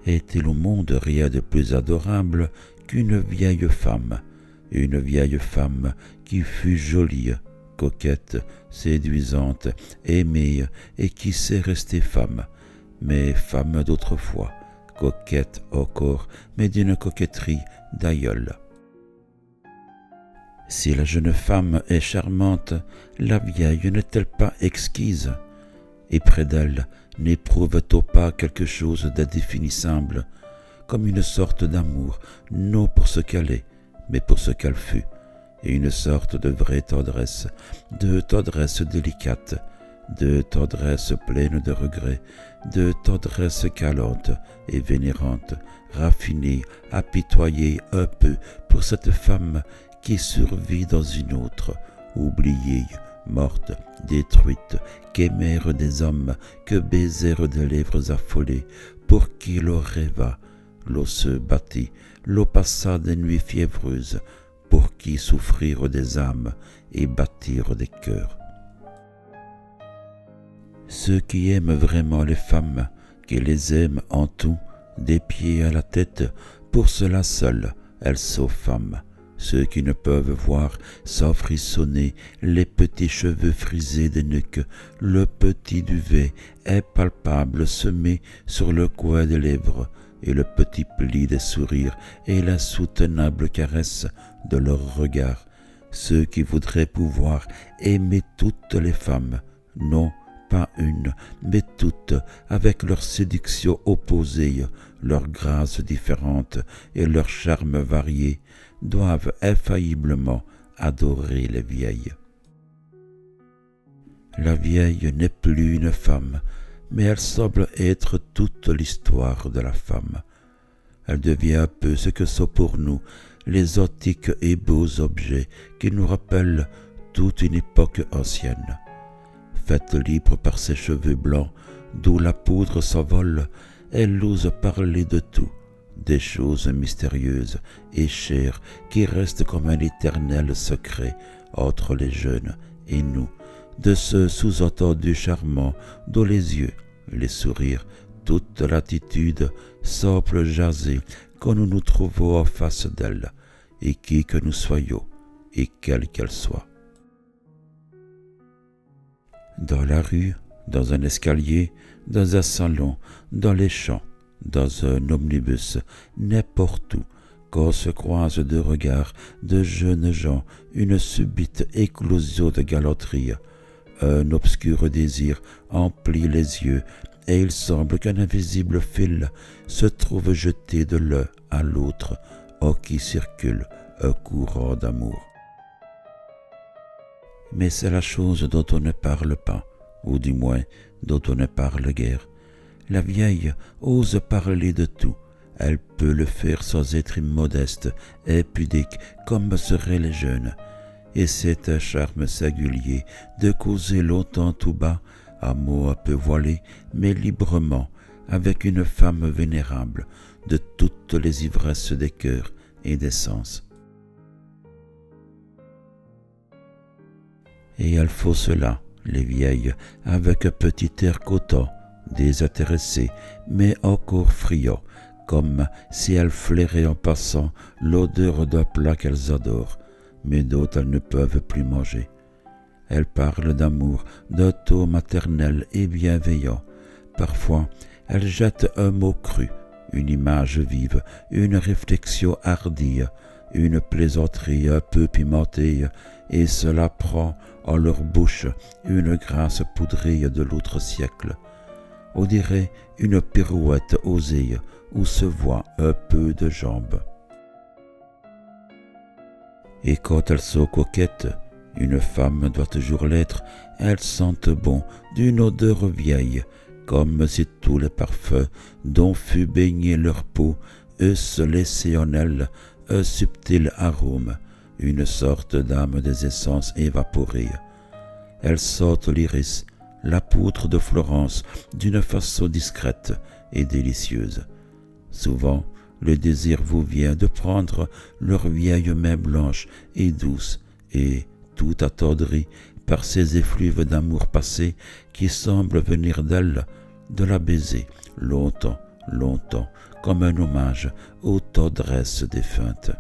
Est-il au monde rien de plus adorable qu'une vieille femme qui fut jolie, coquette, séduisante, aimée et qui sait rester femme, mais femme d'autrefois, coquette encore, mais d'une coquetterie d'aïeul. Si la jeune femme est charmante, la vieille n'est-elle pas exquise? Et près d'elle, n'éprouve-t-on pas quelque chose d'indéfinissable, comme une sorte d'amour, non pour ce qu'elle est, mais pour ce qu'elle fut, et une sorte de vraie tendresse, de tendresse délicate, de tendresse pleine de regrets, de tendresse calante et vénérante, raffinée, apitoyée un peu pour cette femme qui survit dans une autre, oubliée, morte, détruite, qu'aimèrent des hommes, que baisèrent des lèvres affolées, pour qui l'eau rêva, l'eau se battit, l'eau passa des nuits fiévreuses, pour qui souffrirent des âmes et battirent des cœurs. Ceux qui aiment vraiment les femmes, qui les aiment en tout, des pieds à la tête, pour cela seul, elles sont femmes. Ceux qui ne peuvent voir sans frissonner les petits cheveux frisés des nuques, le petit duvet impalpable semé sur le coin des lèvres, et le petit pli des sourires et l'insoutenable caresse de leurs regards. Ceux qui voudraient pouvoir aimer toutes les femmes, non pas une, mais toutes, avec leurs séductions opposées, leurs grâces différentes et leurs charmes variés, doivent infailliblement adorer les vieilles. La vieille n'est plus une femme, mais elle semble être toute l'histoire de la femme. Elle devient un peu ce que sont pour nous les antiques et beaux objets qui nous rappellent toute une époque ancienne. Faite libre par ses cheveux blancs, d'où la poudre s'envole, elle ose parler de tout, des choses mystérieuses et chères qui restent comme un éternel secret entre les jeunes et nous, de ce sous-entendu charmant dont les yeux, les sourires, toute l'attitude semblent jaser quand nous nous trouvons en face d'elle, et qui que nous soyons, et quelle qu'elle soit. Dans la rue, dans un escalier, dans un salon, dans les champs, dans un omnibus, n'importe où, quand se croisent deux regards de jeunes gens, une subite éclosion de galanterie, un obscur désir emplit les yeux, et il semble qu'un invisible fil se trouve jeté de l'un à l'autre, en qui circule un courant d'amour. Mais c'est la chose dont on ne parle pas, ou du moins dont on ne parle guère. La vieille ose parler de tout. Elle peut le faire sans être immodeste, impudique, comme seraient les jeunes. Et c'est un charme singulier de causer longtemps tout bas, à mots un peu voilés, mais librement, avec une femme vénérable, de toutes les ivresses des cœurs et des sens. Et elles font cela, les vieilles, avec un petit air coton, désintéressé, mais encore friand, comme si elles flairaient en passant l'odeur d'un plat qu'elles adorent, mais dont elles ne peuvent plus manger. Elles parlent d'amour, d'un ton maternel et bienveillant. Parfois, elles jettent un mot cru, une image vive, une réflexion hardie, une plaisanterie un peu pimentée, et cela prend en leur bouche une grâce poudrée de l'autre siècle. On dirait une pirouette osée où se voit un peu de jambes. Et quand elles sont coquettes, une femme doit toujours l'être, elles sentent bon d'une odeur vieille, comme si tous les parfums dont fut baignée leur peau eussent laissé en elles un subtil arôme, une sorte d'âme des essences évaporées. Elles sentent l'iris, la poudre de Florence d'une façon discrète et délicieuse. Souvent, le désir vous vient de prendre leurs vieilles mains blanches et douces et, tout attendries par ces effluves d'amour passé qui semblent venir d'elles, de la baiser longtemps, longtemps, comme un hommage aux tendresses défuntes.